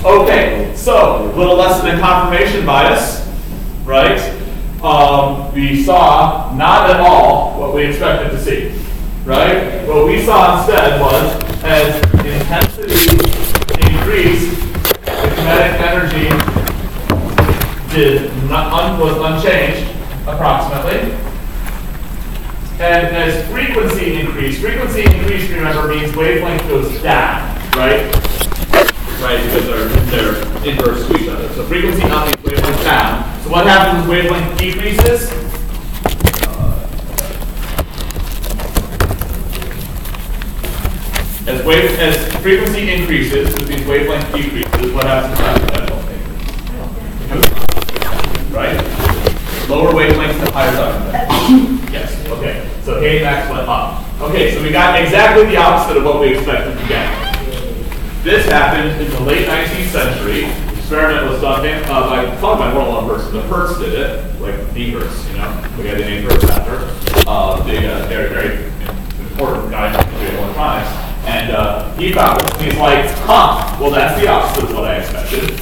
Okay, so a little lesson in confirmation bias, right? We saw not at all what we expected to see, right? What we saw instead was as intensity increased, the kinetic energy was unchanged approximately. And as frequency increased, remember, means wavelength goes down, right? Right, because they're inverse to each other. So frequency up means wavelength down. So what happens when wavelength decreases? As frequency increases, which means wavelength decreases, what happens to the right? Lower wavelengths and higher time. Yes, okay. So K max went up. Okay, so we got exactly the opposite of what we expected to get. This happened in the late 19th century. The experiment was done by more than one person. The Hertz did it, like the Hertz, you know. We got the name Hertz after. Very, very important guy in electronics. And he found it. He's like, well, that's the opposite of what I expected.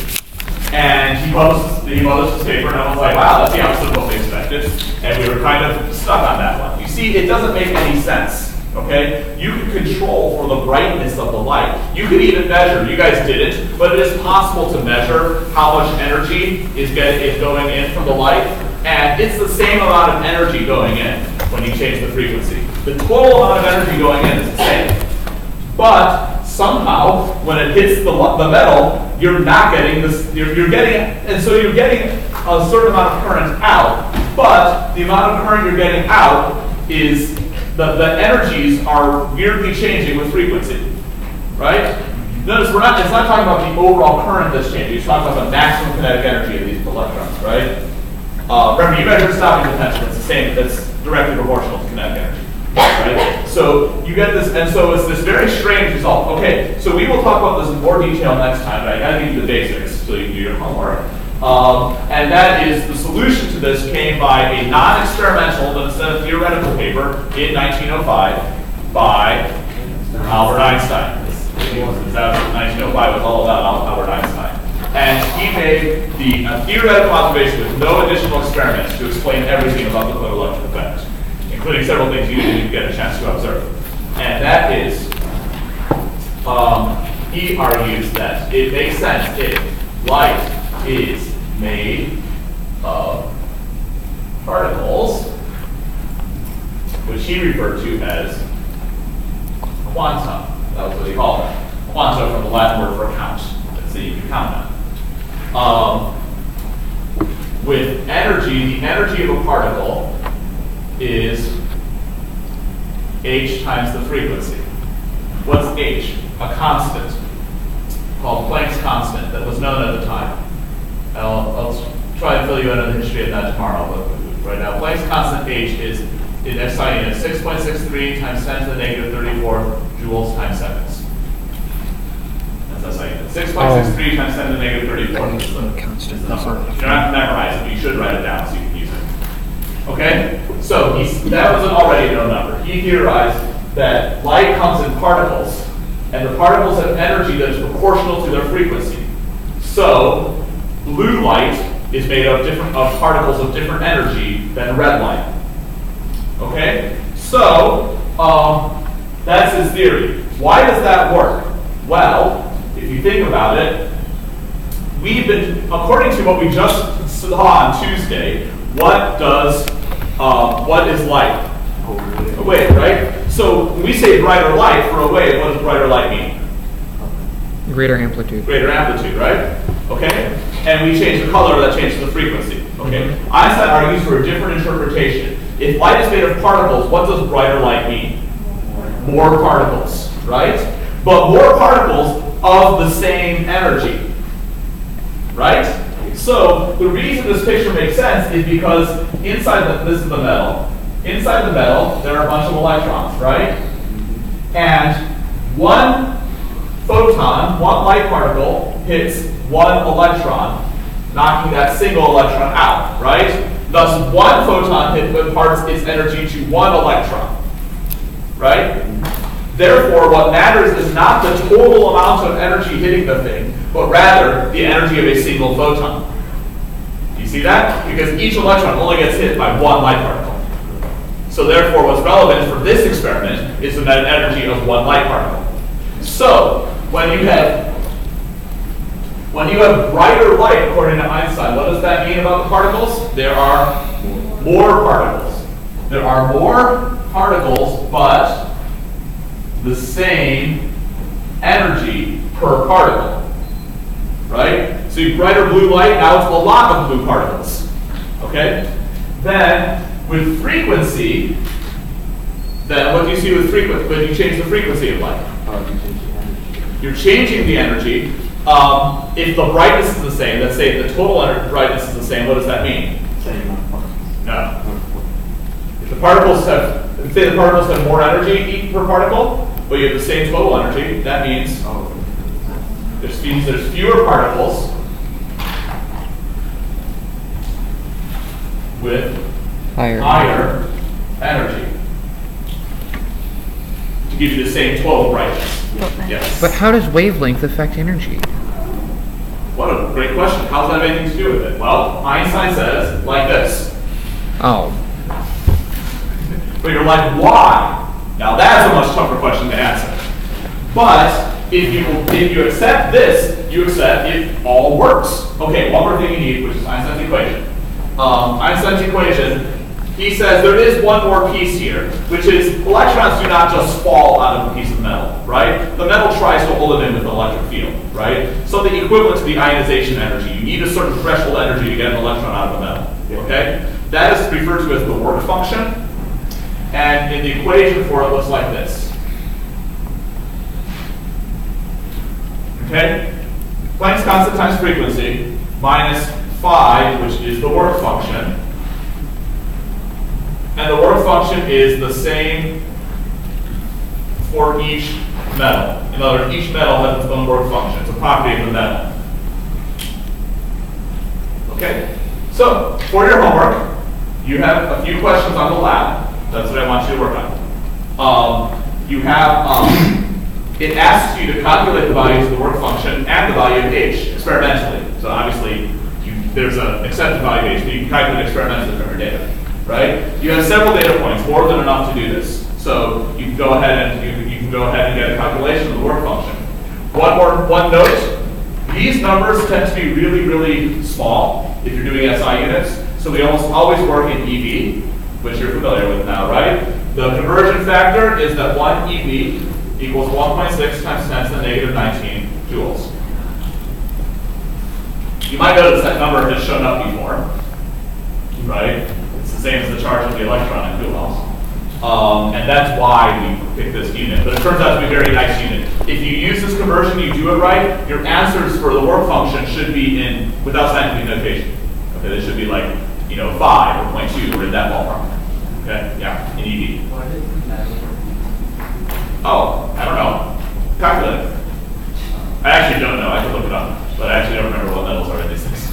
And he published this paper, and I was like, wow, that's the opposite of what we expected. And we were kind of stuck on that one. You see, it doesn't make any sense, okay? You can control for the brightness of the light. You could even measure, you guys didn't, but it is possible to measure how much energy is going in from the light. And it's the same amount of energy going in when you change the frequency. The total amount of energy going in is the same. But somehow, when it hits the metal, you're not getting this, you're getting, and so you're getting a certain amount of current out, but the amount of current you're getting out is, the energies are weirdly changing with frequency, right? Notice it's not talking about the overall current that's changing, it's talking about the maximum kinetic energy of these electrons, right? Remember, you measure stopping potential, it's the same, that's directly proportional to kinetic energy. Right? So you get this, and so it's this very strange result. Okay, so we will talk about this in more detail next time, but I gotta give you the basics so you can do your homework. And that is, the solution to this came by a non-experimental, but instead of theoretical paper in 1905 by Albert Einstein. That was 1905 was all about Albert Einstein. And he made the theoretical observation with no additional experiments to explain everything about the photoelectric effect, including several things you didn't get a chance to observe. And that is, he argues that it makes sense if light is made of particles, which he referred to as quanta. That was what he called them. Quanta from the Latin word for count. So you can count them. With energy, the energy of a particle is h times the frequency. What's h? A constant called Planck's constant that was known at the time. I'll try and fill you in on the history of that tomorrow, but right now Planck's constant h is in SI units 6.63 times 10 to the negative 34 joules times seconds. That's SI units. 6.63 times 10 to the negative 34 is the number. If you're not memorizing it, you should write it down so you can use it. Okay? So that was an already known number. He theorized that light comes in particles, and the particles have energy that is proportional to their frequency. So blue light is made of particles of different energy than red light. Okay? So that's his theory. Why does that work? Well, if you think about it, we've been, according to what we just saw on Tuesday, what is light? A wave, right? So when we say brighter light for a wave, what does brighter light mean? Greater amplitude. Greater amplitude, right? Okay? And we change the color, that changes the frequency. Okay? Einstein argues for a different interpretation. If light is made of particles, what does brighter light mean? More particles, right? But more particles of the same energy, right? So the reason this picture makes sense is because this is the metal. Inside the metal, there are a bunch of electrons, right? And one photon, one light particle, hits one electron, knocking that single electron out, right? Thus, one photon imparts its energy to one electron, right? Therefore, what matters is not the total amount of energy hitting the thing, but rather the energy of a single photon. You see that? Because each electron only gets hit by one light particle. So therefore, what's relevant for this experiment is the net energy of one light particle. So, when you have brighter light, according to Einstein, what does that mean about the particles? There are more particles. There are more particles, but the same energy per particle. Right? So you have brighter blue light, now it's a lot of blue particles. Okay? Then, with frequency, then what do you see with frequency when you change the frequency of light? You're changing the energy. If the brightness is the same, let's say the total brightness is the same, what does that mean? No. If the particles have, say the particles have more energy per particle, but you have the same total energy, that means there's fewer particles with higher energy to give you the same total brightness. Yes. But how does wavelength affect energy? What a great question. How does that have anything to do with it? Well, Einstein says like this. Oh. But you're like, why? Now that's a much tougher question to answer. But if you accept this, you accept it all works. Okay, one more thing you need, which is Einstein's equation. Einstein's equation, he says there is one more piece here, which is electrons do not just fall out of a piece of metal, right? The metal tries to hold it in with an electric field, right? Something equivalent to the ionization energy. You need a certain threshold energy to get an electron out of a metal, okay? That is referred to as the work function, and in the equation for it looks like this. Okay? Planck's constant times frequency minus phi, which is the work function. And the work function is the same for each metal. In other words, each metal has its own work function. It's a property of the metal. Okay? So, for your homework, you have a few questions on the lab. That's what I want you to work on. It asks you to calculate the values of the work function and the value of H experimentally. So obviously, there's an accepted value of H, but you can calculate experimentally from your data. Right? You have several data points, more than enough to do this. So you can go ahead and get a calculation of the work function. One note: these numbers tend to be really, really small if you're doing SI units. So we almost always work in EV, which you're familiar with now, right? The conversion factor is that 1 EV equals 1.6 times 10 to the negative 19 joules. You might notice that number has shown up before, right? The same as the charge of the electron in Coulombs. And that's why we picked this unit. But it turns out to be a very nice unit. If you use this conversion, you do it right, your answers for the work function should be in, without scientific notation. Okay, they should be like, 5 or 0.2 or in that ballpark. Okay, yeah, in EV. Oh, I don't know. Calculate it. I actually don't know, I can look it up. But I actually don't remember what metals are in these things.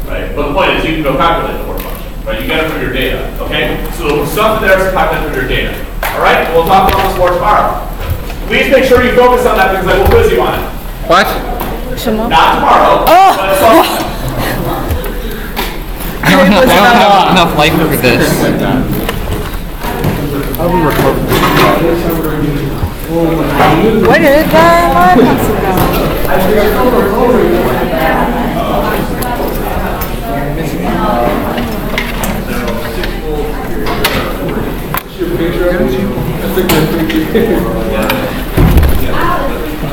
Right? But the point is, you can go calculate the work function. Right? You get it from your data, okay? So the stuff there is calculated from your data. All right? We'll talk about this more tomorrow. Please make sure you focus on that because I will quiz you on it. What? Not tomorrow. Oh! But I don't have enough life for this. I'll be recording. What is that?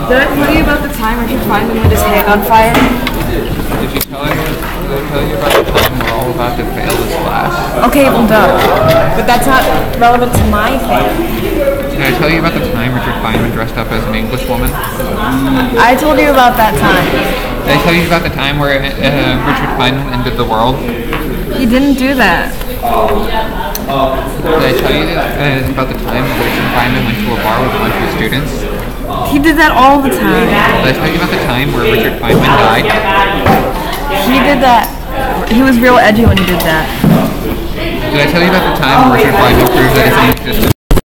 Did I tell you about the time Richard Feynman lit his hand on fire? Did you tell you about the time we're all about to fail this class? Okay, well, duh. But that's not relevant to my thing. Did I tell you about the time Richard Feynman dressed up as an English woman? I told you about that time. Did I tell you about the time where Richard Feynman ended the world? He didn't do that. Did I tell you about the time when Richard Feynman went to a bar with a bunch of students? He did that all the time. Did I tell you about the time where Richard Feynman died? He did that. He was real edgy when he did that. Did I tell you about the time where Richard Feynman proved that his own existence